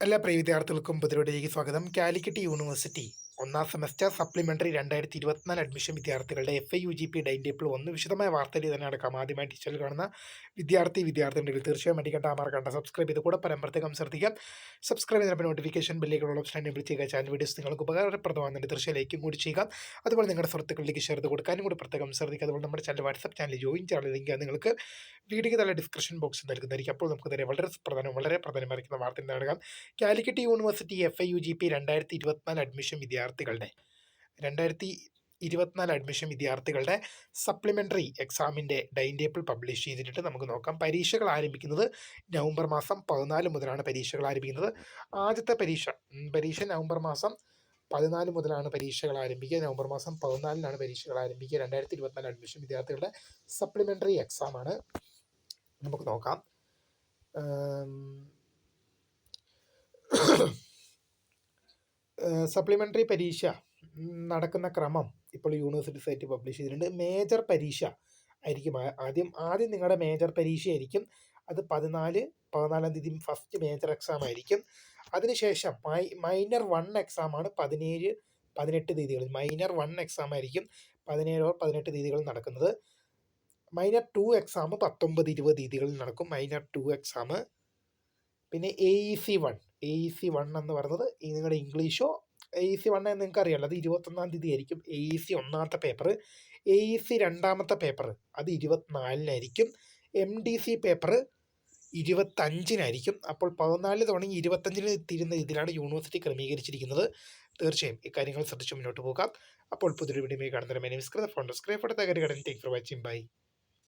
എല്ലാ പ്രിയ വിദ്യാർത്ഥികൾക്കും പുതിയവിടേക്ക് സ്വാഗതം. കാലിക്കറ്റ് യൂണിവേഴ്സിറ്റി ഒന്നാം സെമസ്റ്റർ സപ്ലിമെന്ററി 2024 അഡ്മിഷൻ വിദ്യാർത്ഥികളുടെ FIUGP ടൈം ടേബിൾ ഒന്ന് വിശദമായ വാർത്തയിൽ തന്നെ നടക്കാം. ആദ്യമായി ടീച്ചറിൽ കാണുന്ന വിദ്യാർത്ഥികളുണ്ടെങ്കിൽ തീർച്ചയായും അടിക്കേണ്ട മറക്കണ്ട സബ്സ്ക്രൈബ് ചെയ്ത് കൂടെ പരമ്പരത്തേക്കും ശ്രദ്ധിക്കാം. സബ്സ്ക്രൈബ് ചെയ്യുന്നപ്പോൾ നോട്ടിഫിക്കേഷൻ ബെല്ലിലുള്ള ഓപ്ഷൻ എനേബിൾ ചെയ്യുക. ചാനൽ വീഡിയോസ് നിങ്ങൾക്ക് ഉപകാരപ്രദമാകുന്നുണ്ട് തീർച്ചയായും ലൈക്കും കൂടി ചെയ്യുക. അതുപോലെ നിങ്ങളുടെ സുഹൃത്തുക്കളിലേക്ക് ഷെയർ ചെയ്ത് കൊടുക്കാനും കൂടി പ്രത്യേകം ശ്രദ്ധിക്കുക. അതുപോലെ നമ്മുടെ ചാനൽ വാട്സ്ആപ്പ് ചാനൽ ജോയിൻ ചെയ്യാനുള്ള ലിങ്ക് നിങ്ങൾക്ക് വീഡിയോയ്ക്ക് നല്ല ഡിസ്ക്രിപ്ഷൻ ബോക്സിൽ നൽകുന്നതായിരിക്കും. അപ്പോൾ നമുക്ക് തന്നെ വളരെ പ്രധാനമായിരിക്കുന്ന വാർത്ത നൽകാം. കാലിക്കറ്റ് യൂണിവേഴ്സിറ്റി FIUGP 2024 അഡ്മിഷൻ വിദ്യാർത്ഥികളുടെ സപ്ലിമെൻ്ററി എക്സാമിൻ്റെ ടൈം ടേബിൾ പബ്ലിഷ് ചെയ്തിട്ട് നമുക്ക് നോക്കാം. പരീക്ഷകൾ ആരംഭിക്കുന്നത് നവംബർ മാസം 14 മുതലാണ് പരീക്ഷകൾ ആരംഭിക്കുന്നത്. ആദ്യത്തെ പരീക്ഷ നവംബർ മാസം 14 മുതലാണ് പരീക്ഷകൾ ആരംഭിക്കുക. നവംബർ മാസം 14-നാണ് പരീക്ഷകൾ ആരംഭിക്കുക. 2024 അഡ്മിഷൻ വിദ്യാർത്ഥികളുടെ സപ്ലിമെൻ്ററി എക്സാമാണ്. നമുക്ക് നോക്കാം. സപ്ലിമെൻ്ററി പരീക്ഷ നടക്കുന്ന ക്രമം ഇപ്പോൾ യൂണിവേഴ്സിറ്റി സൈറ്റ് പബ്ലിഷ് ചെയ്തിട്ടുണ്ട്. മേജർ പരീക്ഷ ആയിരിക്കും ആദ്യം നിങ്ങളുടെ മേജർ പരീക്ഷയായിരിക്കും. അത് 14-ാം തീയതി ഫസ്റ്റ് മേജർ എക്സാം ആയിരിക്കും. അതിനുശേഷം മൈനർ 1 എക്സാമാണ് 17-18 തീയതികളിൽ. മൈനർ 1 എക്സാം ആയിരിക്കും 17-18 തീയതികളിൽ നടക്കുന്നത്. മൈനർ 2 എക്സാം 19-20 തീയതികളിൽ നടക്കും. Minor 2 exam. പിന്നെ AEC 1 എന്ന് പറയുന്നത് നിങ്ങളുടെ ഇംഗ്ലീഷോ AEC 1 എന്ന് നിങ്ങൾക്ക് അറിയാമല്ലോ, അത് 21-ാം തീയതി ആയിരിക്കും. AEC ഒന്നാമത്തെ പേപ്പർ. AEC രണ്ടാമത്തെ പേപ്പർ അത് 24-നായിരിക്കും. MDC paper 25-നായിരിക്കും. അപ്പോൾ 14 തുടങ്ങി 25-ന് തീരുന്ന രീതിയിലാണ് യൂണിവേഴ്സിറ്റി ക്രമീകരിച്ചിരിക്കുന്നത്. തീർച്ചയായും ഇക്കാര്യങ്ങൾ ശ്രദ്ധിച്ച് മുന്നോട്ട് പോകാം. അപ്പോൾ പുതിയൊരു വീഡിയോ കാണുന്നവരെ ഫോൺ സബ്സ്ക്രൈബ് ഫോർ വാച്ചിങ്. ബൈ.